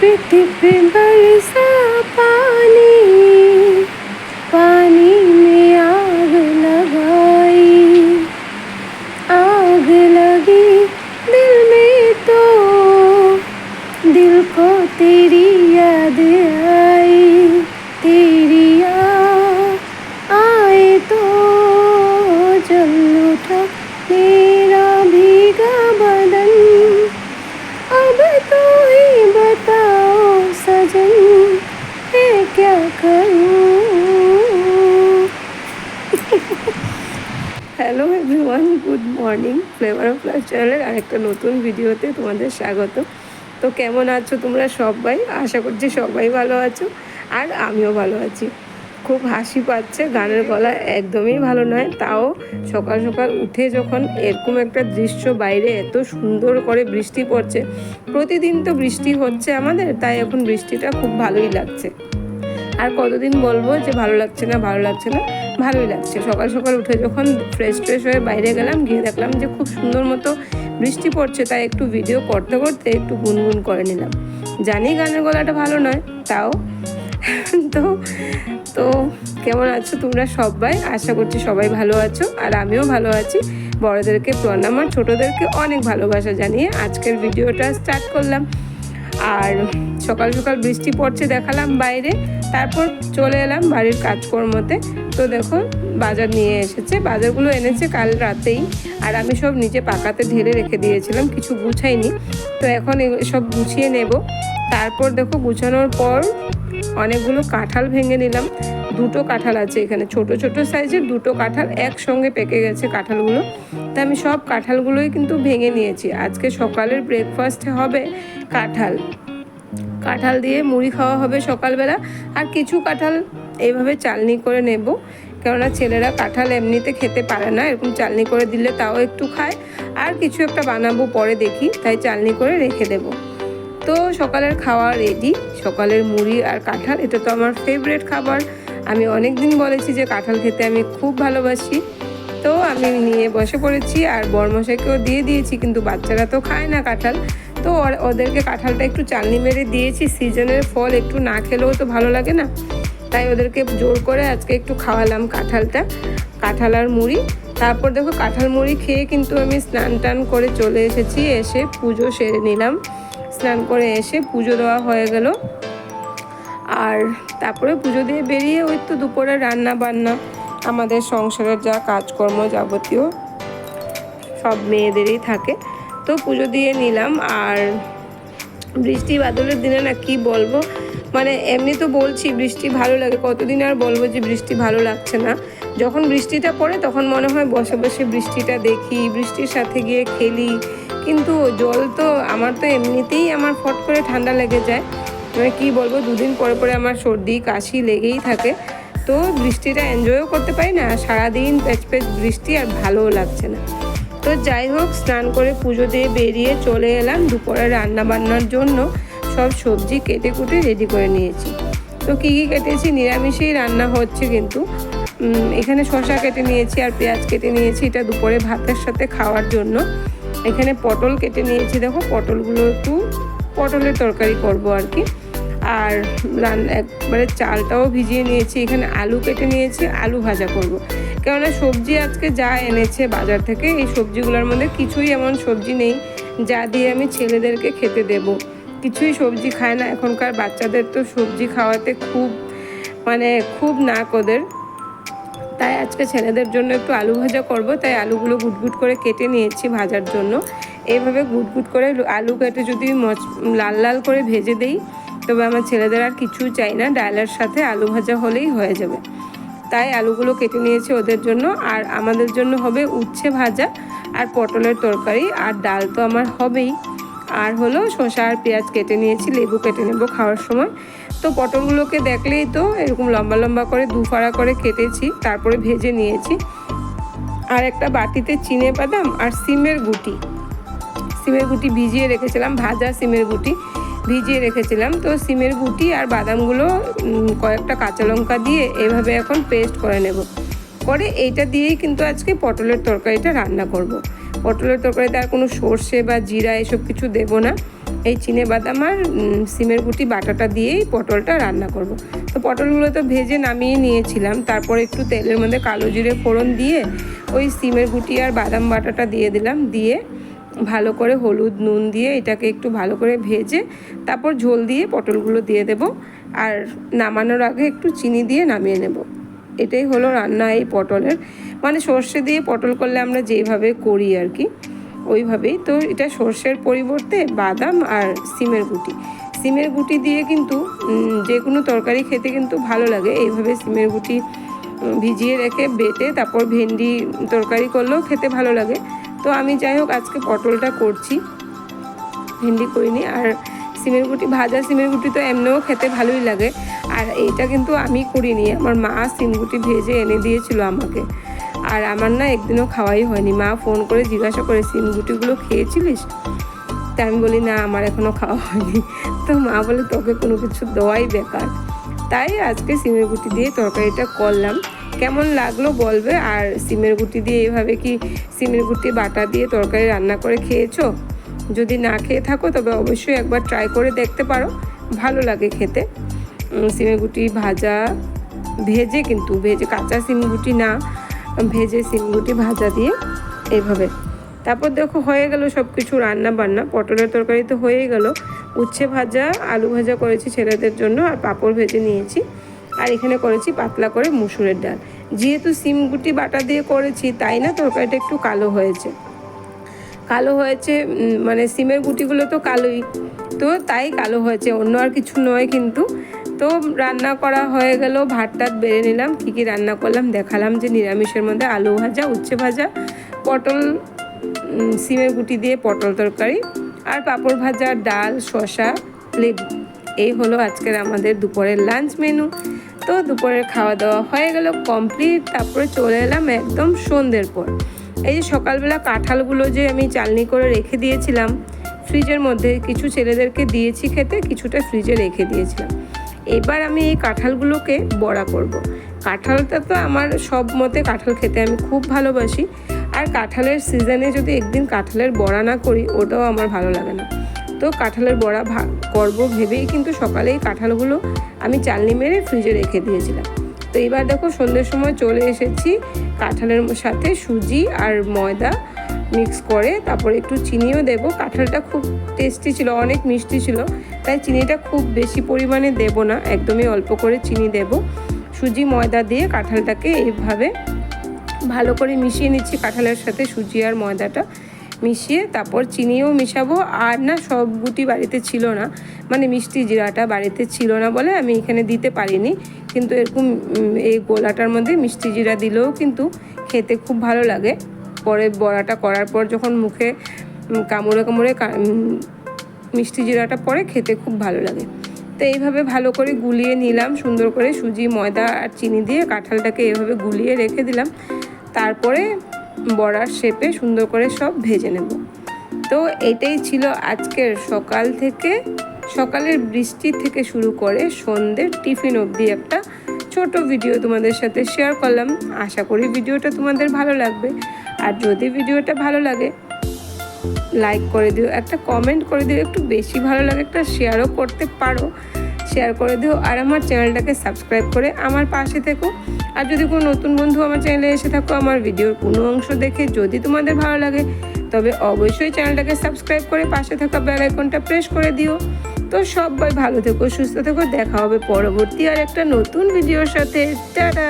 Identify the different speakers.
Speaker 1: पृथ्वी बरसा पानी, पानी में आग लगाई, आग लगी दिल में तो दिल को तेरी याद आई, तेरी याद आए तो जल उठा मेरा भीगा बदन। अब तो ही बताओ सजन मैं क्या करूं। Hello everyone, good morning. Flavour of life চ্যানেলের আরেকটা নতুন ভিডিওতে তোমাদের স্বাগত। তো কেমন আছো তোমরা সবাই? আশা করছি সবাই ভালো আছো, আর আমিও ভালো আছি। খুব হাসি পাচ্ছে, গানের গলা একদমই ভালো নয়, তাও সকাল সকাল উঠে যখন এরকম একটা দৃশ্য, বাইরে এত সুন্দর করে বৃষ্টি পড়ছে। প্রতিদিন তো বৃষ্টি হচ্ছে আমাদের, তাই এখন বৃষ্টিটা খুব ভালোই লাগছে। আর কতদিন বলবো যে ভালো লাগছে না, ভালো লাগছে না, ভালোই লাগছে। সকাল সকাল উঠে যখন ফ্রেশ হয়ে বাইরে গেলাম, গিয়ে দেখলাম যে খুব সুন্দর মতো বৃষ্টি পড়ছে, তাই একটু ভিডিও করতে করতে একটু গুনগুন করে নিলাম। জানি গানের গলাটা ভালো নয়, তাও তো কেমন আছো তোমরা সবাই? আশা করছি সবাই ভালো আছো, আর আমিও ভালো আছি। বড়দেরকে প্রণাম আর ছোটোদেরকে অনেক ভালোবাসা জানিয়ে আজকের ভিডিওটা স্টার্ট করলাম। আর সকাল সকাল বৃষ্টি পড়ছে দেখালাম বাইরে, তারপর চলে এলাম বাড়ির কাজকর্মতে। তো দেখো বাজার নিয়ে এসেছে, বাজারগুলো এনেছে কাল রাতেই, আর আমি সব নিচে পাকাতে ঢেলে রেখে দিয়েছিলাম, কিছু গুছাইনি। তো এখন সব গুছিয়ে নেব। তারপর দেখো গুছানোর পর অনেকগুলো কাঁঠাল ভেঙে নিলাম। দুটো কাঁঠাল আছে এখানে, ছোট ছোট সাইজের দুটো কাঁঠাল একসঙ্গে পেকে গেছে কাঁঠালগুলো। তা আমি সব কাঁঠালগুলোই কিন্তু ভেঙে নিয়েছি। আজকে সকালের ব্রেকফাস্টে হবে কাঁঠাল দিয়ে মুড়ি খাওয়া হবে সকালবেলা। আর কিছু কাঁঠাল এইভাবে চালনি করে নেব, কেননা ছেলেরা কাঁঠাল এমনিতে খেতে পারে না, এরকম চালনি করে দিলে তাও একটু খায়। আর কিছু একটা বানাবো পরে দেখি, তাই চালনি করে রেখে দেব। তো সকালের খাওয়া রেডি, সকালের মুড়ি আর কাঁঠাল, এটা তো আমার ফেভারিট খাবার। আমি অনেক দিন বলেছি যে কাঁঠাল খেতে আমি খুব ভালোবাসি। তো আমি নিয়ে বসে পড়েছি, আর বরমশাইকেও দিয়ে দিয়েছি, কিন্তু বাচ্চারা তো খায় না কাঁঠাল। তো ওদেরকে কাঁঠালটা একটু চালনি মেরে দিয়েছি। সিজনের ফল একটু না খেলেও তো ভালো লাগে না, তাই ওদেরকে জোর করে আজকে একটু খাওয়ালাম কাঁঠাল আর মুড়ি। তারপর দেখো কাঁঠাল মুড়ি খেয়ে কিন্তু আমি স্নান টান করে চলে এসেছি, এসে পুজো সেরে নিলাম। স্নান করে এসে পুজো দেওয়া হয়ে গেল, আর তারপরে পুজো দিয়ে বেরিয়ে ওই তো দুপুরে রান্না বান্না, আমাদের সংসারের যা কাজকর্ম যাবতীয় সব মেয়েদেরই থাকে। তো পুজো দিয়ে নিলাম। আর বৃষ্টি বাদলের দিনে না কি বলবো, মানে এমনি তো বলছি বৃষ্টি ভালো লাগে, কতদিন আর বলবো যে বৃষ্টি ভালো লাগছে না। যখন বৃষ্টিটা পড়ে তখন মনে হয় বসে বসে বৃষ্টিটা দেখি, বৃষ্টির সাথে গিয়ে খেলি। কিন্তু জল তো আমার তো এমনিতেই আমার ফট করে ঠান্ডা লেগে যায়, মানে কী বলবো, দুদিন পরে পরে আমার সর্দি কাশি লেগেই থাকে। তো বৃষ্টিটা এনজয়ও করতে পারি না, সারাদিন প্যাচ বৃষ্টি, আর ভালোও লাগছে না। তো যাই হোক, স্নান করে পুজো দিয়ে বেরিয়ে চলে এলাম দুপুরে রান্না বান্নার জন্য। সব সবজি কেটে কুটে রেডি করে নিয়েছি। তো কী কেটেছি, নিরামিষেই রান্না হচ্ছে, কিন্তু এখানে শসা কেটে নিয়েছি আর পেঁয়াজ কেটে নিয়েছি, এটা দুপুরে ভাতের সাথে খাওয়ার জন্য। এখানে পটল কেটে নিয়েছি, দেখো পটলগুলো একটু পটলের তরকারি করব আর কি। আর একবারে চালটাও ভিজিয়ে নিয়েছি। এখানে আলু কেটে নিয়েছি, আলু ভাজা করব। কেননা সবজি আজকে যা এনেছে বাজার থেকে, এই সবজিগুলোর মধ্যে কিছুই এমন সবজি নেই যা দিয়ে আমি ছেলেদেরকে খেতে দেব। কিছুই সবজি খায় না এখনকার বাচ্চাদের, তো সবজি খাওয়াতে খুব নাক ওদের। তাই আজকে ছেলেদের জন্য একটু আলু ভাজা করব, তাই আলুগুলো গুটগুট করে কেটে নিয়েছি ভাজার জন্য। এইভাবে গুটগুট করে আলু কেটে যদি লাল লাল করে ভেজে দেই, তবে আমার ছেলেদের আর কিছু চাই না, ডালের সাথে আলু ভাজা হলেই হয়ে যাবে। তাই আলুগুলো কেটে নিয়েছি ওদের জন্য। আর আমাদের জন্য হবে উচ্ছে ভাজা আর পটলের তরকারি, আর ডাল তো আমার হবেই। আর হলো শসা আর পেঁয়াজ কেটে নিয়েছি, লেবু কেটে নেব খাওয়ার সময়। তো পটলগুলোকে দেখলেই তো এরকম লম্বা লম্বা করে দুফাড়া করে কেটেছি, তারপরে ভেজে নিয়েছি। আর একটা বাটিতে চিনে বাদাম আর সিমের গুটি ভিজিয়ে রেখেছিলাম, ভাজা সিমের গুটি ভিজিয়ে রেখেছিলাম। তো সিমের গুটি আর বাদামগুলো কয়েকটা কাঁচা লঙ্কা দিয়ে এভাবে এখন পেস্ট করে নেব। করে এইটা দিয়েই কিন্তু আজকে পটলের তরকারিটা রান্না করব। পটলের তরকারিতে আর কোনো সর্ষে বা জিরা এসব কিছু দেব না, এই চিনে বাদাম আর সিমের গুটি বাটাটা দিয়েই পটলটা রান্না করব। তো পটলগুলো তো ভেজে নামিয়ে নিয়েছিলাম, তারপর একটু তেলের মধ্যে কালো জিরে ফোড়ন দিয়ে ওই সিমের গুটি আর বাদাম বাটাটা দিয়ে দিলাম, দিয়ে ভালো করে হলুদ নুন দিয়ে এটাকে একটু ভালো করে ভেজে তারপর ঝোল দিয়ে পটলগুলো দিয়ে দেব, আর নামানোর আগে একটু চিনি দিয়ে নামিয়ে নেব। এটাই হলো রান্না এই পটলের, মানে সর্ষে দিয়ে পটল করলে আমরা যেভাবে করি আর কি ওইভাবেই। তো এটা সর্ষের পরিবর্তে বাদাম আর সিমের গুটি দিয়ে কিন্তু যে কোনো তরকারি খেতে কিন্তু ভালো লাগে। এইভাবে সিমের গুটি ভিজিয়ে রেখে বেটে তারপর ভেন্ডি তরকারি করলেও খেতে ভালো লাগে। তো আমি যাই হোক আজকে পটলটা করছি, ভেন্ডি করিনি। আর সিমের গুটি, ভাজা সিমের গুটি তো এমনিও খেতে ভালোই লাগে। আর এইটা কিন্তু আমি করিনি, আমার মা সিমগুটি ভেজে এনে দিয়েছিল আমাকে, আর আমার না একদিনও খাওয়াই হয়নি। মা ফোন করে জিজ্ঞাসা করে সিমগুটিগুলো খেয়েছিলিস? তা আমি বলি না, আমার এখনও খাওয়া হয়নি। তো মা বলে তোকে কোনো কিছু দেওয়াই বেকার। তাই আজকে সিমের গুটি দিয়ে তরকারিটা করলাম। কেমন লাগলো বলবে। আর সিমের গুটি দিয়ে এইভাবে কি সিমের গুটি বাটা দিয়ে তরকারি রান্না করে খেয়েছো? যদি না খেয়ে থাকো তবে অবশ্যই একবার ট্রাই করে দেখতে পারো, ভালো লাগে খেতে। সিমের গুটি ভাজা, ভেজে কিন্তু ভেজে, কাঁচা সিমগুটি না, ভেজে সিমগুটি ভাজা দিয়ে এইভাবে। তারপর দেখো হয়ে গেল সব কিছু রান্না বান্না। পটলের তরকারি তো হয়েই গেল, উচ্ছে ভাজা, আলু ভাজা করেছি ছেলেদের জন্য, আর পাঁপড় ভেজে নিয়েছি। আর এখানে করেছি পাতলা করে মুসুরের ডাল। যেহেতু সিমগুটি বাটা দিয়ে করেছি তাই না তরকারিটা একটু কালো হয়েছে, মানে সিমের গুটিগুলো তো কালোই, তো তাই কালো হয়েছে, অন্য আর কিছু নয় কিন্তু। তো রান্না করা হয়ে গেল, ভাত টাত বেড়ে নিলাম। কী রান্না করলাম দেখালাম, যে নিরামিষের মধ্যে আলু ভাজা, উচ্ছে ভাজা, পটল, সিমের গুটি দিয়ে পটল তরকারি, আর পাঁপড় ভাজা, ডাল, শসা, লেবু। এই হলো আজকের আমাদের দুপুরের লাঞ্চ মেনু। তো দুপুরের খাওয়া দাওয়া হয়ে গেল কমপ্লিট। তারপরে চলে এলাম একদম সন্ধ্যের পর। এই যে সকালবেলা কাঁঠালগুলো যে আমি চালনি করে রেখে দিয়েছিলাম ফ্রিজের মধ্যে, কিছু ছেলেদেরকে দিয়েছি খেতে, কিছুটা ফ্রিজে রেখে দিয়েছিলাম। এবার আমি এই কাঁঠালগুলোকে বড়া করব। কাঁঠালটা তো আমার সব মতে, কাঁঠাল খেতে আমি খুব ভালোবাসি। আর কাঁঠালের সিজনে যদি একদিন কাঁঠালের বড়া না করি ওটাও আমার ভালো লাগে না। তো কাঁঠালের বড়া করব ভেবেই কিন্তু সকালেই কাঁঠালগুলো আমি চালনি মেরে ফ্রিজে রেখে দিয়েছিলাম। তো এবার দেখো সন্ধ্যের সময় চলে এসেছি, কাঁঠালের সাথে সুজি আর ময়দা মিক্স করে তারপরে একটু চিনিও দেব। কাঁঠালটা খুব টেস্টি ছিল, অনেক মিষ্টি ছিল, তাই চিনিটা খুব বেশি পরিমাণে দেব না, একদমই অল্প করে চিনি দেব। সুজি ময়দা দিয়ে কাঁঠালটাকে এইভাবে ভালো করে মিশিয়ে নিচ্ছি, কাঁঠালের সাথে সুজি আর ময়দাটা মিশিয়ে তারপর চিনিও মিশাবো। আর না সব গুটি বাড়িতে ছিল না, মানে মিষ্টি জিরাটা বাড়িতে ছিল না বলে আমি এখানে দিতে পারিনি, কিন্তু এরকম এই গোলাটার মধ্যে মিষ্টি জিরা দিলেও কিন্তু খেতে খুব ভালো লাগে। পরে বড়াটা করার পর যখন মুখে কামড়ে কামড়ে মিষ্টি জিরাটা পরে খেতে খুব ভালো লাগে। তো এইভাবে ভালো করে গুলিয়ে নিলাম সুন্দর করে, সুজি ময়দা আর চিনি দিয়ে কাঁঠালটাকে এইভাবে গুলিয়ে রেখে দিলাম। তারপরে বড়ার শেপে সুন্দর করে সব ভেজে নেব। তো এটাই ছিল আজকের সকাল থেকে, সকালের বৃষ্টি থেকে শুরু করে সন্ধ্যের টিফিন অবধি একটা ছোট ভিডিও তোমাদের সাথে শেয়ার করলাম। আশা করি ভিডিওটা তোমাদের ভালো লাগবে। আর যদি ভিডিওটা ভালো লাগে লাইক করে দিও, একটা কমেন্ট করে দিও, একটু বেশি ভালো লাগে একটা শেয়ারও করতে পারো, শেয়ার করে দিও। আর আমার চ্যানেলটাকে সাবস্ক্রাইব করে আমার পাশে থেকো। আর যদি কোনো নতুন বন্ধু আমার চ্যানেলে এসে থাকো, আমার ভিডিওর কোনো অংশ দেখে যদি তোমাদের ভালো লাগে তবে অবশ্যই চ্যানেলটাকে সাবস্ক্রাইব করে পাশে থাকা বেল আইকনটা প্রেস করে দিও। তো সবাই ভালো থেকো, সুস্থ থেকো, দেখা হবে পরবর্তী আর একটা নতুন ভিডিওর সাথে। টাটা।